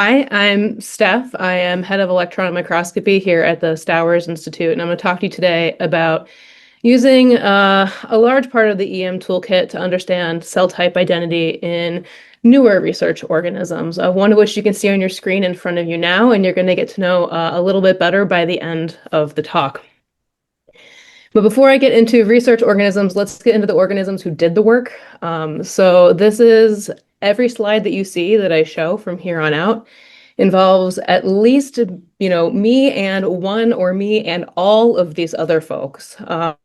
Hi, I'm Steph. I am head of electron microscopy here at the Stowers Institute, and I'm going to talk to you today about using a large part of the EM toolkit to understand cell type identity in newer research organisms, one of which you can see on your screen in front of you now, and you're going to get to know a little bit better by the end of the talk. But before I get into research organisms, let's get into the organisms who did the work. So this is every slide that you see that I show from here on out involves at least, me and one or me and all of these other folks. Right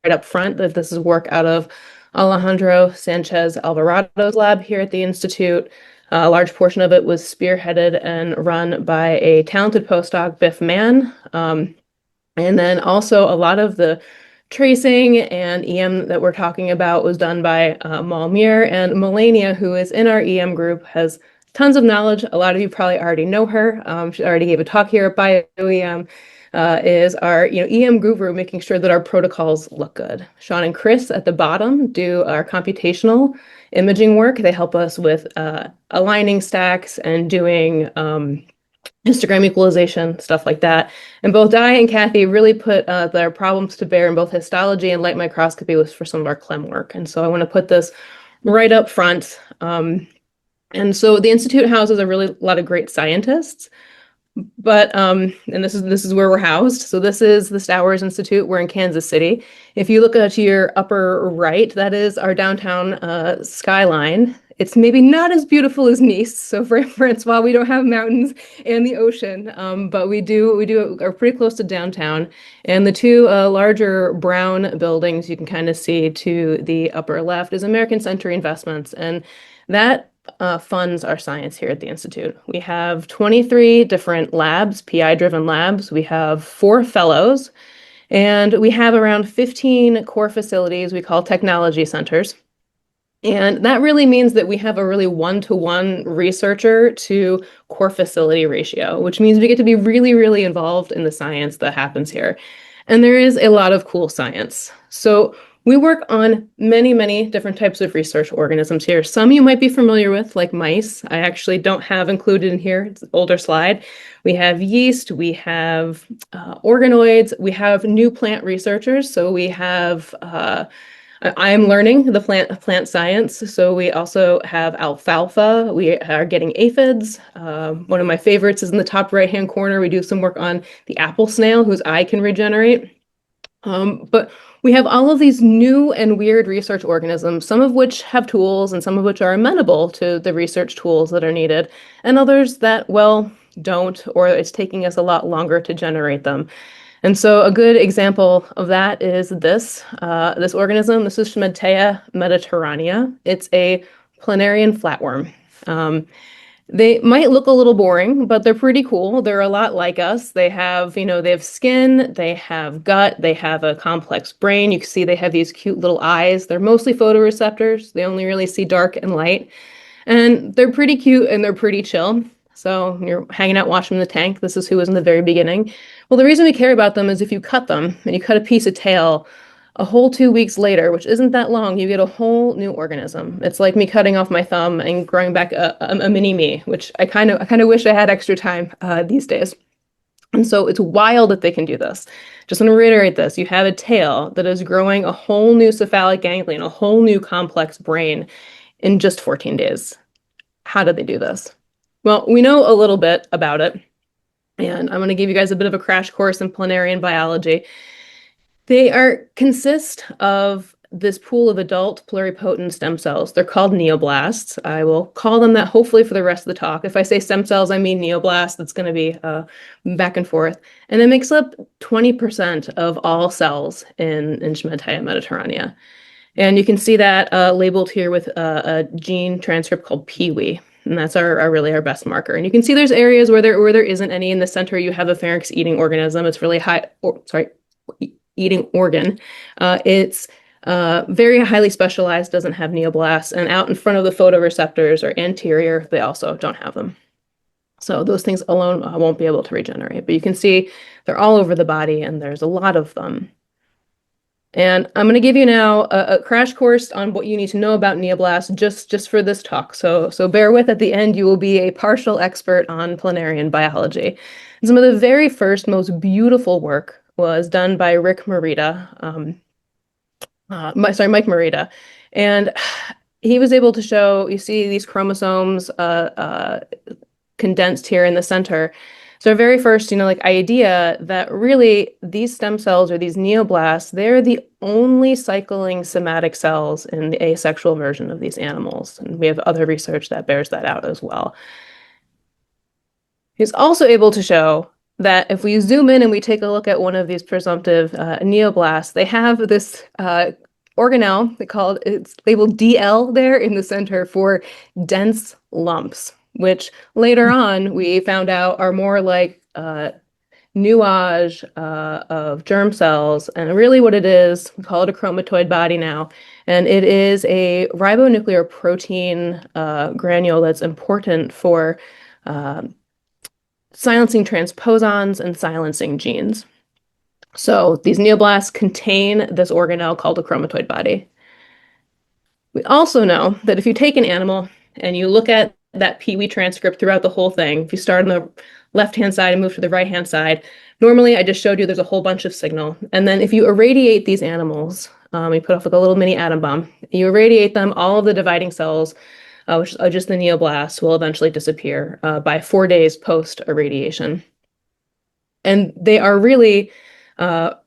up front, that this is work out of Alejandro Sanchez Alvarado's lab here at the Institute. A large portion of it was spearheaded and run by a talented postdoc, Biff Mann. And then also a lot of the tracing and EM that we're talking about was done by Mal Muir, and Melania, who is in our EM group, has tons of knowledge. A lot of you probably already know her. She already gave a talk here at BioEM. Is our EM guru, making sure that our protocols look good. Sean and Chris at the bottom do our computational imaging work. They help us with aligning stacks and doing histogram equalization, stuff like that. And both Di and Kathy really put their problems to bear in both histology and light microscopy was for some of our clem work. And so I want to put this right up front. And so the Institute houses a lot of great scientists. But and this is where we're housed. So this is the Stowers Institute. We're in Kansas City. If you look to your upper right, that is our downtown skyline. It's maybe not as beautiful as Nice. So for instance, while we don't have mountains and the ocean, but we are pretty close to downtown. And the two larger brown buildings you can kind of see to the upper left is American Century Investments, and that funds our science here at the Institute. We have 23 different labs, PI-driven labs. We have 4 fellows, and we have around 15 core facilities we call technology centers. And that really means that we have a really one-to-one researcher to core facility ratio, which means we get to be really, really involved in the science that happens here. And there is a lot of cool science. So we work on many, many different types of research organisms here. Some you might be familiar with, like mice. I actually don't have included in here. It's an older slide. We have yeast, we have organoids, we have new plant researchers. So we have I'm learning the plant science. So we also have alfalfa. We are getting aphids. One of my favorites is in the top right-hand corner. We do some work on the apple snail, whose eye can regenerate. But we have all of these new and weird research organisms, some of which have tools and some of which are amenable to the research tools that are needed, and others that, well, don't, or it's taking us a lot longer to generate them. And so a good example of that is this organism. This is Schmidtea mediterranea. It's a planarian flatworm. They might look a little boring, but they're pretty cool. They're a lot like us. They have skin, they have gut, they have a complex brain. You can see they have these cute little eyes. They're mostly photoreceptors. They only really see dark and light. And they're pretty cute and they're pretty chill. So you're hanging out watching the tank. This is who was in the very beginning. Well, the reason we care about them is if you cut them and you cut a piece of tail, a whole 2 weeks later, which isn't that long, you get a whole new organism. It's like me cutting off my thumb and growing back a mini me, which I kind of wish I had extra time these days. And so it's wild that they can do this. Just want to reiterate this. You have a tail that is growing a whole new cephalic ganglion, a whole new complex brain in just 14 days. How did they do this? Well, we know a little bit about it, and I'm going to give you guys a bit of a crash course in planarian biology. They consist of this pool of adult pluripotent stem cells. They're called neoblasts. I will call them that hopefully for the rest of the talk. If I say stem cells, I mean neoblasts. That's going to be back and forth. And it makes up 20% of all cells in Schmidtea mediterranea. And you can see that labeled here with a gene transcript called Pee-wee. And that's really our best marker. And you can see there's areas where there isn't any. In the center, you have a pharynx eating organism. It's really eating organ. It's very highly specialized, doesn't have neoblasts, and out in front of the photoreceptors or anterior, they also don't have them. So those things alone won't be able to regenerate. But you can see they're all over the body, and there's a lot of them. And I'm going to give you now a crash course on what you need to know about neoblasts just for this talk. So bear with. At the end, you will be a partial expert on planarian biology. And some of the very first, most beautiful work was done by Mike Morita. And he was able to show, you see these chromosomes condensed here in the center. So our very first, idea that really these stem cells or these neoblasts, they're the only cycling somatic cells in the asexual version of these animals. And we have other research that bears that out as well. He's also able to show that if we zoom in and we take a look at one of these presumptive neoblasts, they have this organelle it's labeled DL there in the center for dense lumps, which later on we found out are more like nuage of germ cells. And really what it is, we call it a chromatoid body now, and it is a ribonuclear protein granule that's important for silencing transposons and silencing genes. So these neoblasts contain this organelle called a chromatoid body. We also know that if you take an animal and you look at that Pee-wee transcript throughout the whole thing, if you start on the left-hand side and move to the right-hand side, normally I just showed you there's a whole bunch of signal. And then if you irradiate these animals, you put off like a little mini atom bomb, you irradiate them, all of the dividing cells, which are just the neoblasts, will eventually disappear by 4 days post-irradiation. And they are really are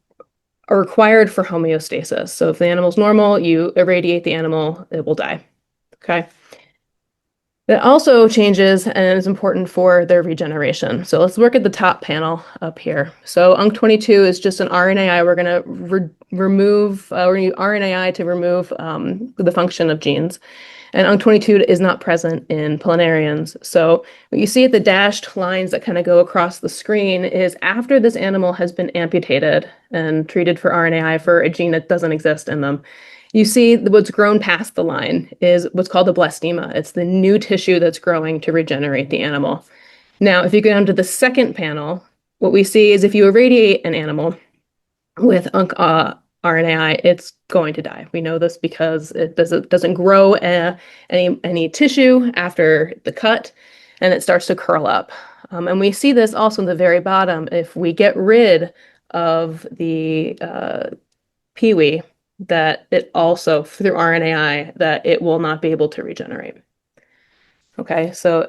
required for homeostasis. So if the animal's normal, you irradiate the animal, it will die. Okay. That also changes and is important for their regeneration. So let's look at the top panel up here. So UNC22 is just an RNAi. We're going to remove, we're going to use RNAi to remove the function of genes. And UNC22 is not present in planarians. So what you see at the dashed lines that kind of go across the screen is after this animal has been amputated and treated for RNAi for a gene that doesn't exist in them, you see what's grown past the line is what's called the blastema. It's the new tissue that's growing to regenerate the animal. Now, if you go down to the second panel, what we see is if you irradiate an animal with RNAi, it's going to die. We know this because it doesn't grow any tissue after the cut, and it starts to curl up. And we see this also in the very bottom. If we get rid of the Pee-wee, that it also, through RNAi, that it will not be able to regenerate. Okay, so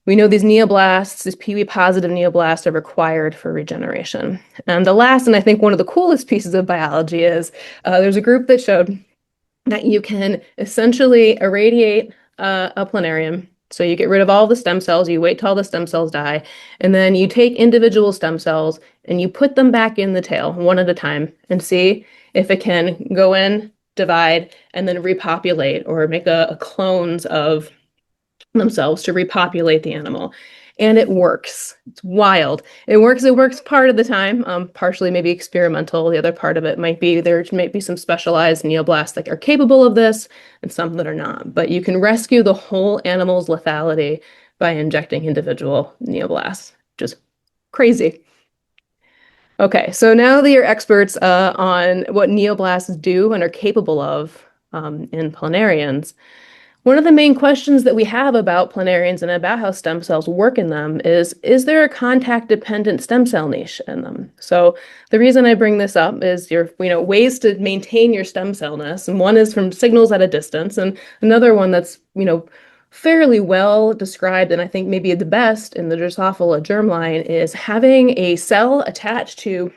we know these neoblasts, these Pee-wee positive neoblasts are required for regeneration. And the last, and I think one of the coolest pieces of biology is there's a group that showed that you can essentially irradiate a planarian. So you get rid of all the stem cells, you wait till all the stem cells die, and then you take individual stem cells and you put them back in the tail one at a time and see if it can go in, divide, and then repopulate or make a clones of themselves to repopulate the animal. And it works. It's wild. It works part of the time, partially maybe experimental. The other part of it might be there might be some specialized neoblasts that are capable of this and some that are not. But you can rescue the whole animal's lethality by injecting individual neoblasts. Just crazy. Okay, so now that you're experts on what neoblasts do and are capable of in planarians, one of the main questions that we have about planarians and about how stem cells work in them is there a contact-dependent stem cell niche in them? So the reason I bring this up is ways to maintain your stem cellness, and one is from signals at a distance, and another one that's fairly well described, and I think maybe the best in the Drosophila germline is having a cell attached to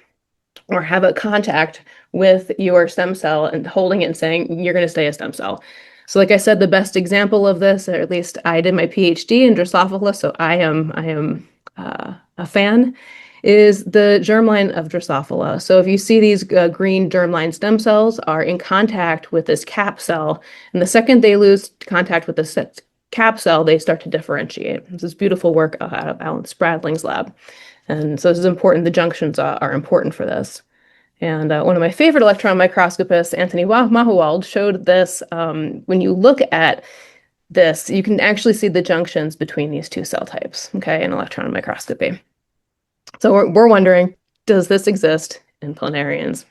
or have a contact with your stem cell and holding it and saying, you're going to stay a stem cell. So like I said, the best example of this, or at least I did my PhD in Drosophila, so I am a fan, is the germline of Drosophila. So if you see these green germline stem cells are in contact with this cap cell, and the second they lose contact with this cap cell, they start to differentiate. This is beautiful work out of Alan Spradling's lab. And so this is important. The junctions are important for this. And one of my favorite electron microscopists, Anthony Mahuwald, showed this. When you look at this, you can actually see the junctions between these two cell types, okay, in electron microscopy. So we're wondering, does this exist in planarians?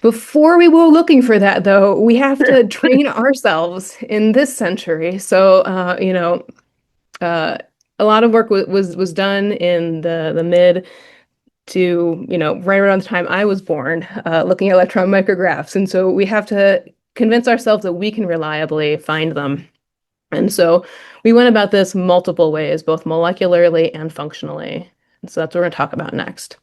Before we go looking for that, though, we have to train ourselves in this century. So, uh, a lot of work was done in the mid to, right around the time I was born, looking at electron micrographs. And so we have to convince ourselves that we can reliably find them. And so we went about this multiple ways, both molecularly and functionally. And so that's what we're going to talk about next.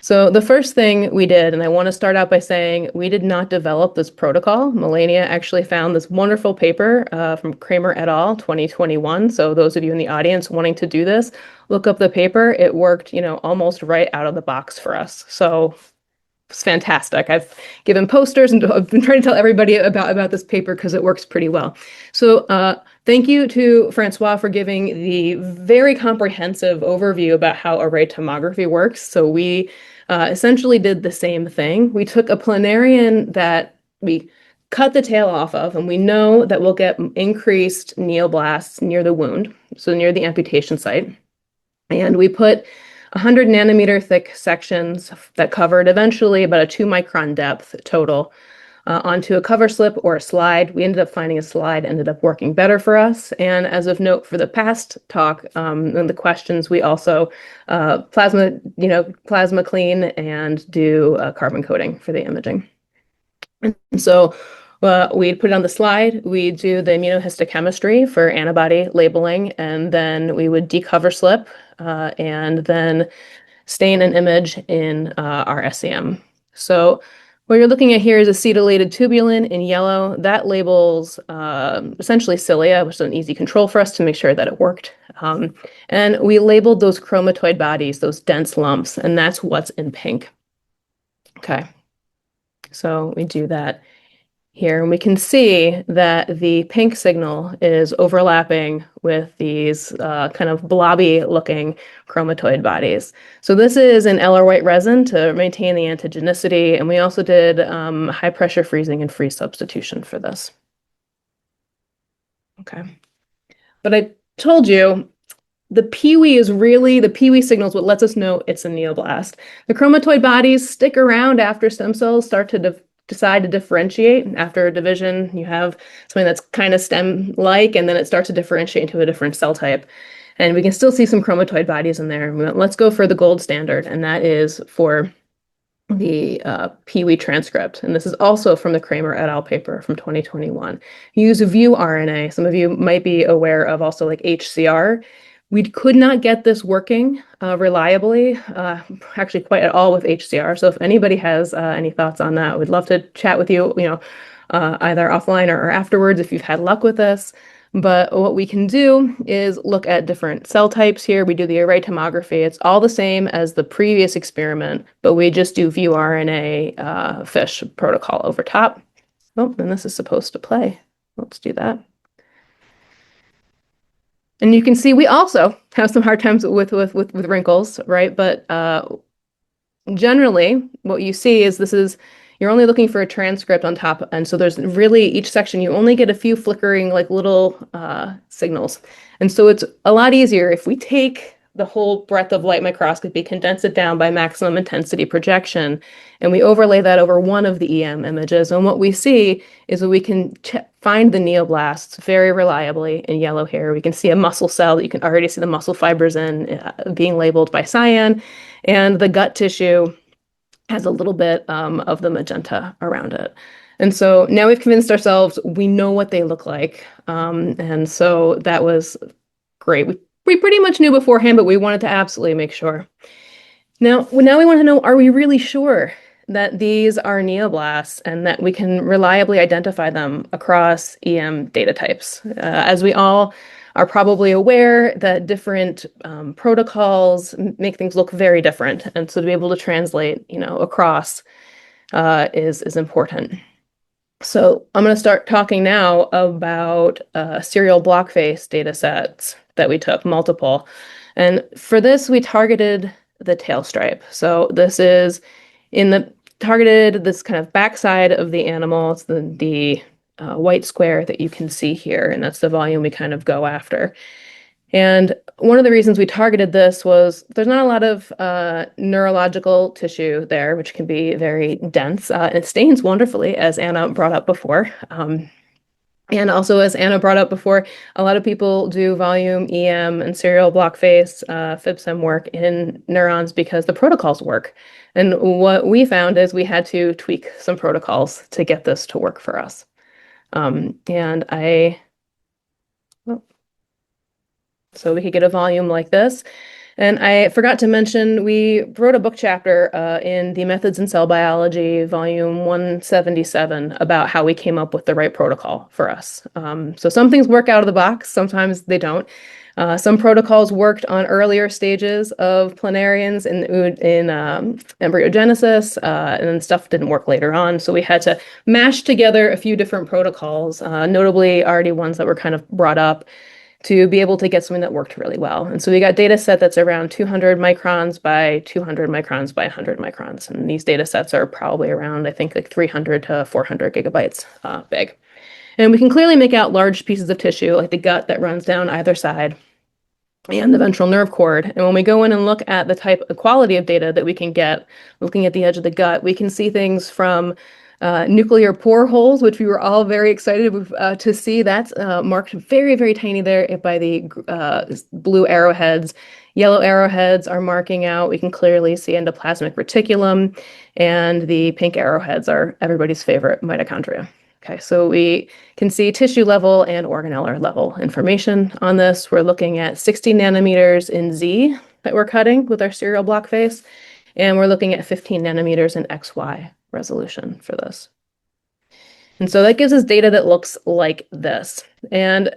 So the first thing we did, and I want to start out by saying we did not develop this protocol. Melania actually found this wonderful paper from Kramer et al. 2021. So those of you in the audience wanting to do this, look up the paper. It worked, almost right out of the box for us. So it's fantastic. I've given posters and I've been trying to tell everybody about this paper because it works pretty well. So thank you to Francois for giving the very comprehensive overview about how array tomography works. So we essentially did the same thing. We took a planarian that we cut the tail off of, and we know that we'll get increased neoblasts near the wound, so near the amputation site. And we put 100 nanometer thick sections that covered eventually about a 2 micron depth total onto a cover slip or a slide. We ended up finding a slide, ended up working better for us. And as of note for the past talk and the questions, we also plasma clean and do carbon coating for the imaging. And so we put it on the slide, we do the immunohistochemistry for antibody labeling, and then we would decover slip and then stain an image in our SEM. So what you're looking at here is acetylated tubulin in yellow. That labels essentially cilia, which is an easy control for us to make sure that it worked. And we labeled those chromatoid bodies, those dense lumps, and that's what's in pink. Okay, so we do that here, and we can see that the pink signal is overlapping with these kind of blobby looking chromatoid bodies. So this is an LR white resin to maintain the antigenicity, and we also did high pressure freezing and freeze substitution for this. Okay. But I told you the Pee-wee signal is what lets us know it's a neoblast. The chromatoid bodies stick around after stem cells start to decide to differentiate. After a division, you have something that's kind of stem-like, and then it starts to differentiate into a different cell type. And we can still see some chromatoid bodies in there. Let's go for the gold standard, and that is for the Pee-wee transcript. And this is also from the Kramer et al. Paper from 2021. Use View RNA. Some of you might be aware of also like HCR. We could not get this working reliably, actually quite at all with HCR. So if anybody has any thoughts on that, we'd love to chat with you, either offline or afterwards if you've had luck with this. But what we can do is look at different cell types here. We do the array tomography. It's all the same as the previous experiment, but we just do View RNA FISH protocol over top. Oh, and this is supposed to play. Let's do that. And you can see we also have some hard times with wrinkles, right? But generally, what you see is you're only looking for a transcript on top. And so there's really each section, you only get a few flickering like little signals. And so it's a lot easier if we take the whole breadth of light microscopy, condense it down by maximum intensity projection, and we overlay that over one of the EM images. And what we see is that we can find the neoblasts very reliably in yellow here. We can see a muscle cell that you can already see the muscle fibers in being labeled by cyan, and the gut tissue has a little bit of the magenta around it. And so now we've convinced ourselves we know what they look like. And so that was great. We pretty much knew beforehand, but we wanted to absolutely make sure. Now we want to know, are we really sure that these are neoblasts and that we can reliably identify them across EM data types? As we all are probably aware that different protocols make things look very different. And so to be able to translate, across is important. So I'm going to start talking now about serial block face data sets that we took, multiple. And for this, we targeted the tail stripe. So this is targeted this kind of backside of the animal. It's the white square that you can see here, and that's the volume we kind of go after. And one of the reasons we targeted this was there's not a lot of neurological tissue there, which can be very dense. And it stains wonderfully, as Anna brought up before. And also, as Anna brought up before, a lot of people do volume EM and serial block face FibSim work in neurons because the protocols work. And what we found is we had to tweak some protocols to get this to work for us. So we could get a volume like this. And I forgot to mention, we wrote a book chapter in the Methods in Cell Biology, volume 177, about how we came up with the right protocol for us. So some things work out of the box, sometimes they don't. Some protocols worked on earlier stages of planarians in embryogenesis, and then stuff didn't work later on. So we had to mash together a few different protocols, notably already ones that were kind of brought up, to be able to get something that worked really well. And so we got data set that's around 200 microns by 200 microns by 100 microns. And these data sets are probably around, I think, like 300 to 400 gigabytes big. And we can clearly make out large pieces of tissue, like the gut that runs down either side and the ventral nerve cord. And when we go in and look at the quality of data that we can get, looking at the edge of the gut, we can see things from nuclear pore holes, which we were all very excited to see. That's marked very, very tiny there by the blue arrowheads. Yellow arrowheads are marking out. We can clearly see endoplasmic reticulum, and the pink arrowheads are everybody's favorite, mitochondria. Okay, so we can see tissue level and organelle level information on this. We're looking at 60 nanometers in Z that we're cutting with our serial block face, and we're looking at 15 nanometers in XY resolution for this. And so that gives us data that looks like this. And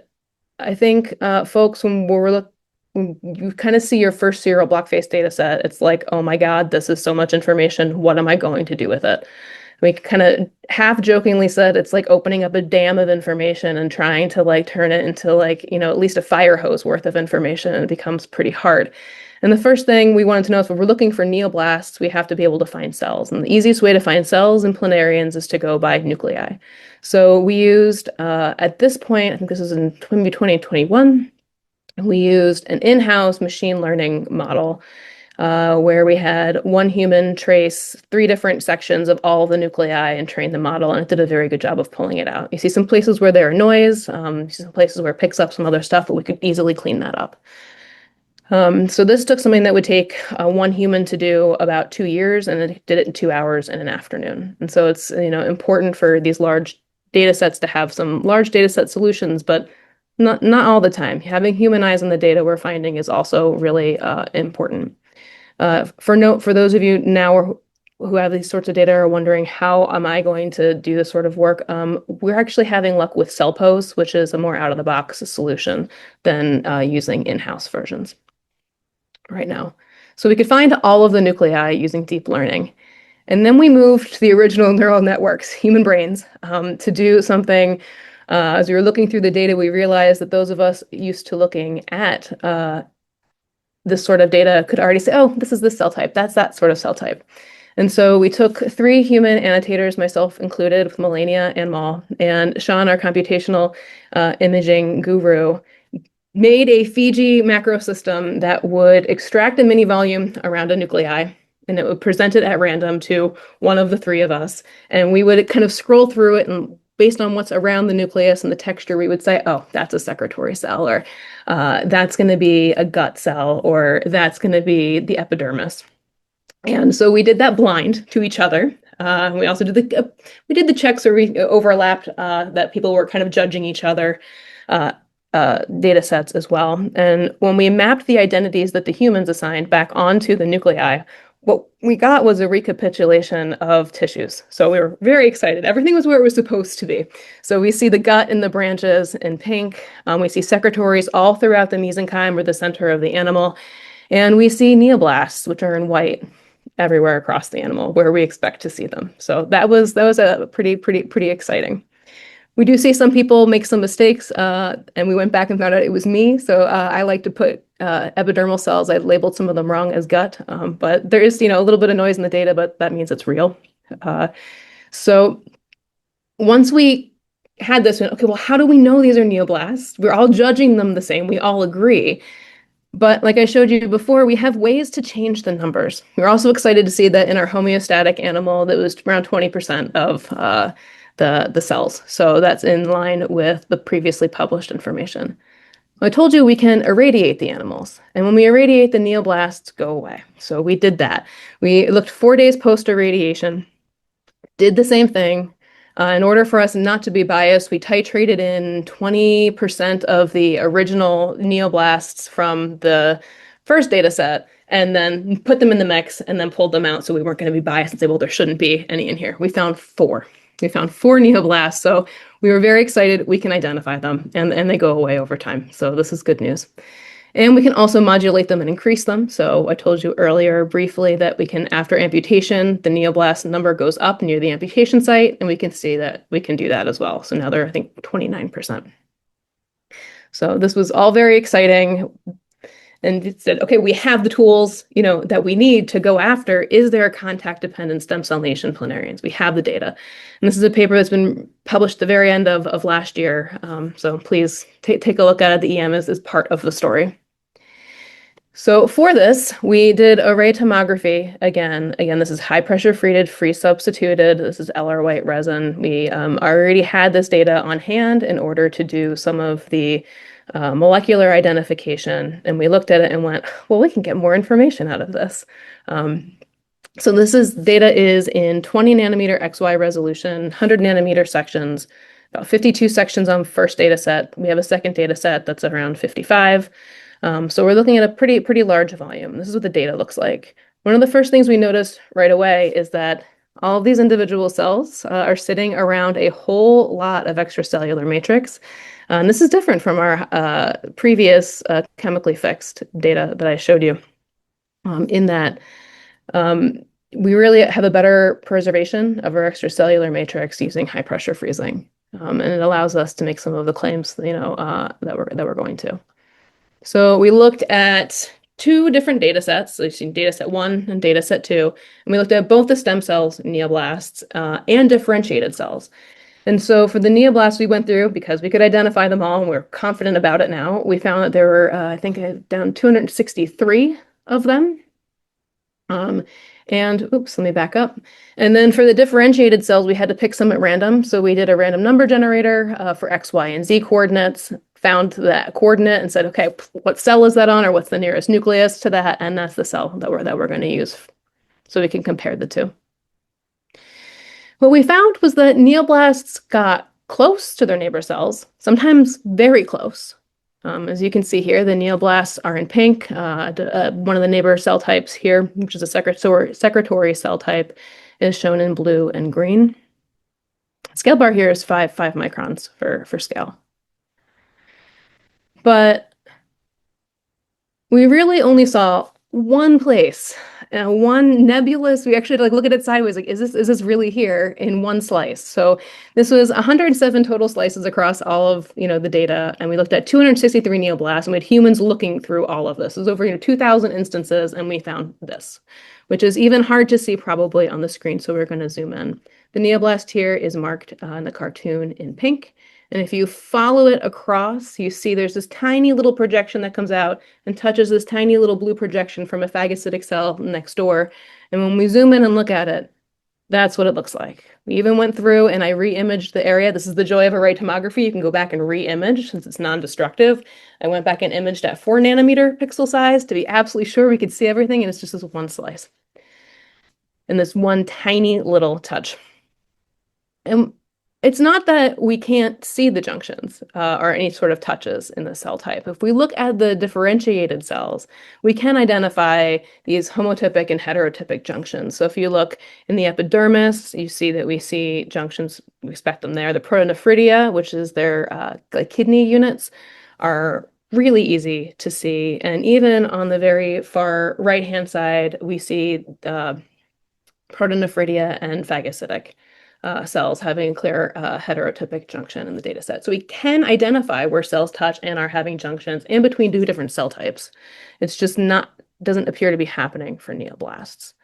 I think folks, when you kind of see your first serial block face data set, it's like, oh my God, this is so much information. What am I going to do with it? We kind of half jokingly said it's like opening up a dam of information and trying to like turn it into like, at least a fire hose worth of information, and it becomes pretty hard. And the first thing we wanted to know is, if we're looking for neoblasts, we have to be able to find cells. And the easiest way to find cells in planarians is to go by nuclei. So we used, at this point, I think this is in maybe 2021, we used an in-house machine learning model where we had one human trace 3 different sections of all the nuclei and train the model, and it did a very good job of pulling it out. You see some places where there are noise, you see some places where it picks up some other stuff, but we could easily clean that up. So this took something that would take one human to do about 2 years, and it did it in 2 hours in an afternoon. And so it's important for these large data sets to have some large data set solutions, but not all the time. Having human eyes on the data we're finding is also really important. For those of you now who have these sorts of data are wondering, how am I going to do this sort of work? We're actually having luck with CellPose, which is a more out-of-the-box solution than using in-house versions right now. So we could find all of the nuclei using deep learning. And then we moved to the original neural networks, human brains, to do something. As we were looking through the data, we realized that those of us used to looking at this sort of data could already say, oh, this is this cell type, that's that sort of cell type. And so we took 3 human annotators, myself included, with Melania and Mal, and Sean, our computational imaging guru, made a Fiji macro system that would extract a mini volume around a nuclei, and it would present it at random to one of the 3 of us. And we would kind of scroll through it, and based on what's around the nucleus and the texture, we would say, oh, that's a secretory cell, or that's going to be a gut cell, or that's going to be the epidermis. And so we did that blind to each other. We also did the checks where we overlapped that people were kind of judging each other data sets as well. And when we mapped the identities that the humans assigned back onto the nuclei, what we got was a recapitulation of tissues. So we were very excited. Everything was where it was supposed to be. So we see the gut and the branches in pink. We see secretories all throughout the mesenchyme, or the center of the animal. And we see neoblasts, which are in white, everywhere across the animal, where we expect to see them. So that was a pretty exciting. We do see some people make some mistakes, and we went back and found out it was me. So I like to put epidermal cells. I labeled some of them wrong as gut, but there is, a little bit of noise in the data, but that means it's real. So once we had this, okay, well, how do we know these are neoblasts? We're all judging them the same. We all agree. But like I showed you before, we have ways to change the numbers. We're also excited to see that in our homeostatic animal, that was around 20% of the cells. So that's in line with the previously published information. I told you we can irradiate the animals, and when we irradiate, the neoblasts go away. So we did that. We looked 4 days post-irradiation, did the same thing. In order for us not to be biased, we titrated in 20% of the original neoblasts from the first data set and then put them in the mix and then pulled them out so we weren't going to be biased and say, well, there shouldn't be any in here. We found 4. We found 4 neoblasts, so we were very excited. We can identify them, and they go away over time. So this is good news. And we can also modulate them and increase them. So I told you earlier briefly that we can, after amputation, the neoblast number goes up near the amputation site, and we can see that we can do that as well. So now they're, I think, 29%. So this was all very exciting. And it said, okay, we have the tools, that we need to go after. Is there a contact-dependent stem cell nation planarians? We have the data. And this is a paper that's been published at the very end of last year. So please take a look at it. The EM is part of the story. So for this, we did array tomography again. Again, this is high pressure treated, free substituted. This is LR white resin. We already had this data on hand in order to do some of the molecular identification. And we looked at it and went, well, we can get more information out of this. So data is in 20 nanometer XY resolution, 100 nanometer sections, about 52 sections on first data set. We have a second data set that's around 55. So we're looking at a pretty large volume. This is what the data looks like. One of the first things we noticed right away is that all of these individual cells are sitting around a whole lot of extracellular matrix. And this is different from our previous chemically fixed data that I showed you, in that we really have a better preservation of our extracellular matrix using high pressure freezing. And it allows us to make some of the claims, that we're going to. So we looked at 2 different data sets. So you've seen data set 1 and data set 2. And we looked at both the stem cells, neoblasts, and differentiated cells. And so for the neoblasts we went through, because we could identify them all and we're confident about it now, we found that there were, I think, down 263 of them. And oops, let me back up. And then for the differentiated cells, we had to pick some at random. So we did a random number generator for X, Y, and Z coordinates, found that coordinate and said, okay, what cell is that on, or what's the nearest nucleus to that? And that's the cell that we're going to use. So we can compare the two. What we found was that neoblasts got close to their neighbor cells, sometimes very close. As you can see here, the neoblasts are in pink. One of the neighbor cell types here, which is a secretory cell type, is shown in blue and green. Scale bar here is 5 microns for scale. But we really only saw one place, one nebulous. We actually look at it sideways, like, is this really here in one slice? So this was 107 total slices across all of the data, and we looked at 263 neoblasts, and we had humans looking through all of this. It was over 2,000 instances, and we found this, which is even hard to see probably on the screen. So we're going to zoom in. The neoblast here is marked in the cartoon in pink. And if you follow it across, you see there's this tiny little projection that comes out and touches this tiny little blue projection from a phagocytic cell next door. And when we zoom in and look at it, that's what it looks like. We even went through and I re-imaged the area. This is the joy of array tomography. You can go back and re-image since it's non-destructive. I went back and imaged at 4 nanometer pixel size to be absolutely sure we could see everything, and it's just this one slice. And this one tiny little touch. And it's not that we can't see the junctions or any sort of touches in the cell type. If we look at the differentiated cells, we can identify these homotypic and heterotypic junctions. So if you look in the epidermis, you see that we see junctions, we expect them there. The protonephridia, which is their kidney units, are really easy to see. And even on the very far right-hand side, we see protonephridia and phagocytic cells having a clear heterotypic junction in the data set. So we can identify where cells touch and are having junctions in between 2 different cell types. It's just doesn't appear to be happening for neoblasts.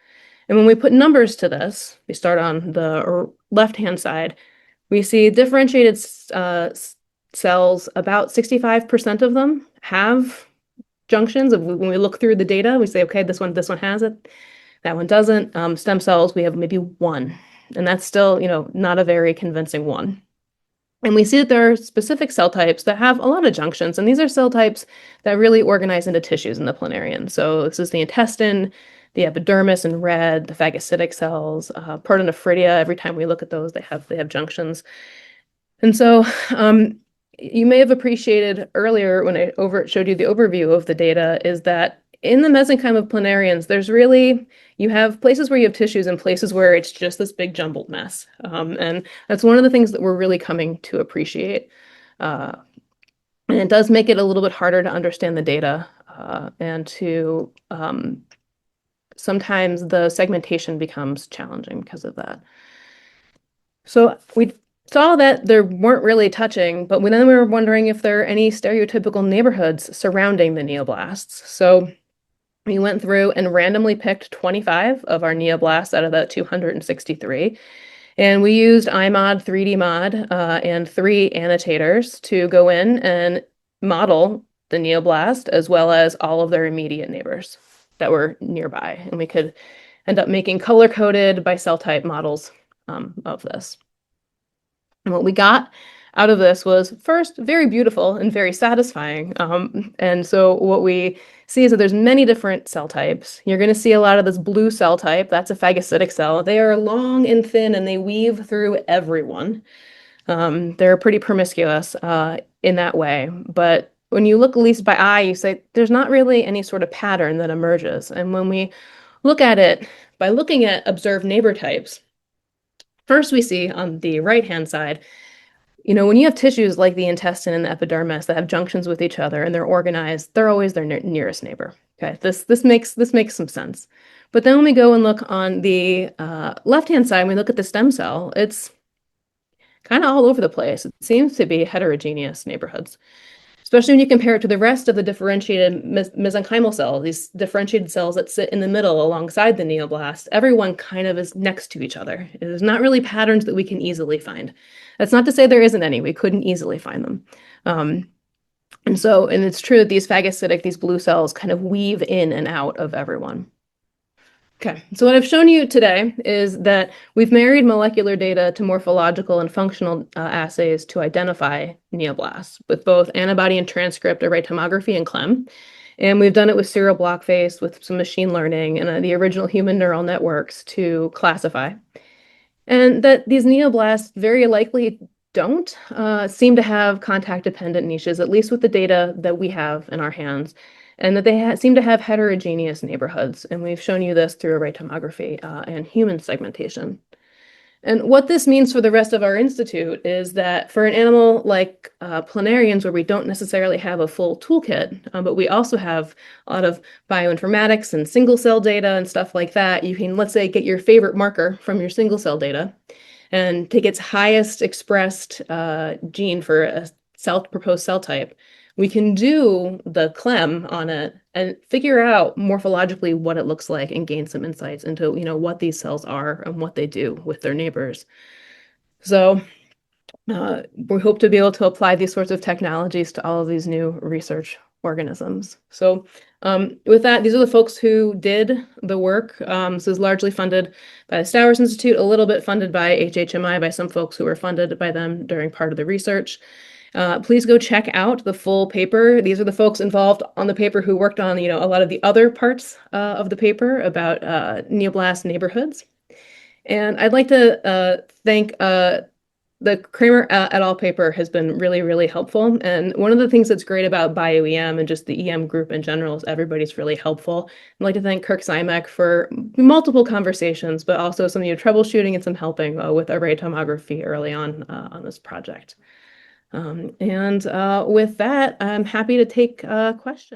And when we put numbers to this, we start on the left-hand side, We see differentiated cells, about 65% of them have junctions. When we look through the data, we say, okay, this one has it, that one doesn't. Stem cells, we have maybe one, and that's still, not a very convincing one. And we see that there are specific cell types that have a lot of junctions, and these are cell types that really organize into tissues in the planarian. So this is the intestine, the epidermis in red, the phagocytic cells, protonephridia. Every time we look at those, they have junctions. And so you may have appreciated earlier when I showed you the overview of the data is that in the mesenchyme of planarians, you have places where you have tissues and places where it's just this big jumbled mess. And that's one of the things that we're really coming to appreciate. And it does make it a little bit harder to understand the data and to sometimes the segmentation becomes challenging because of that. So we saw that there weren't really touching, but then we were wondering if there are any stereotypical neighborhoods surrounding the neoblasts. So we went through and randomly picked 25 of our neoblasts out of the 263. And we used iMod, 3D Mod, and 3 annotators to go in and model the neoblast as well as all of their immediate neighbors that were nearby. And we could end up making color-coded by cell type models of this. And what we got out of this was first very beautiful and very satisfying. And so what we see is that there's many different cell types. You're going to see a lot of this blue cell type. That's a phagocytic cell. They are long and thin and they weave through everyone. They're pretty promiscuous in that way. But when you look at least by eye, you say there's not really any sort of pattern that emerges. And when we look at it by looking at observed neighbor types, first we see on the right-hand side, when you have tissues like the intestine and the epidermis that have junctions with each other and they're organized, they're always their nearest neighbor. Okay, this makes some sense. But then when we go and look on the left-hand side, we look at the stem cell, it's kind of all over the place. It seems to be heterogeneous neighborhoods, especially when you compare it to the rest of the differentiated mesenchymal cells, these differentiated cells that sit in the middle alongside the neoblast. Everyone kind of is next to each other. There's not really patterns that we can easily find. That's not to say there isn't any. We couldn't easily find them. And it's true that these blue cells kind of weave in and out of everyone. Okay, so what I've shown you today is that we've married molecular data to morphological and functional assays to identify neoblasts with both antibody and transcript array tomography and CLEM. And we've done it with serial block-based, with some machine learning and the original human neural networks to classify. And that these neoblasts very likely don't seem to have contact-dependent niches, at least with the data that we have in our hands, and that they seem to have heterogeneous neighborhoods. And we've shown you this through array tomography and human segmentation. And what this means for the rest of our institute is that for an animal like planarians, where we don't necessarily have a full toolkit, but we also have a lot of bioinformatics and single cell data and stuff like that, you can, let's say, get your favorite marker from your single cell data and take its highest expressed gene for a proposed cell type. We can do the CLEM on it and figure out morphologically what it looks like and gain some insights into, what these cells are and what they do with their neighbors. So we hope to be able to apply these sorts of technologies to all of these new research organisms. So with that, these are the folks who did the work. This is largely funded by the Stowers Institute, a little bit funded by HHMI, by some folks who were funded by them during part of the research. Please go check out the full paper. These are the folks involved on the paper who worked on, a lot of the other parts of the paper about neoblast neighborhoods. And I'd like to thank the Kramer et al. Paper has been really, really helpful. And one of the things that's great about BioEM and just the EM group in general is everybody's really helpful. I'd like to thank Kirk Simek for multiple conversations, but also some troubleshooting and some helping with array tomography early on this project. With that, I'm happy to take questions.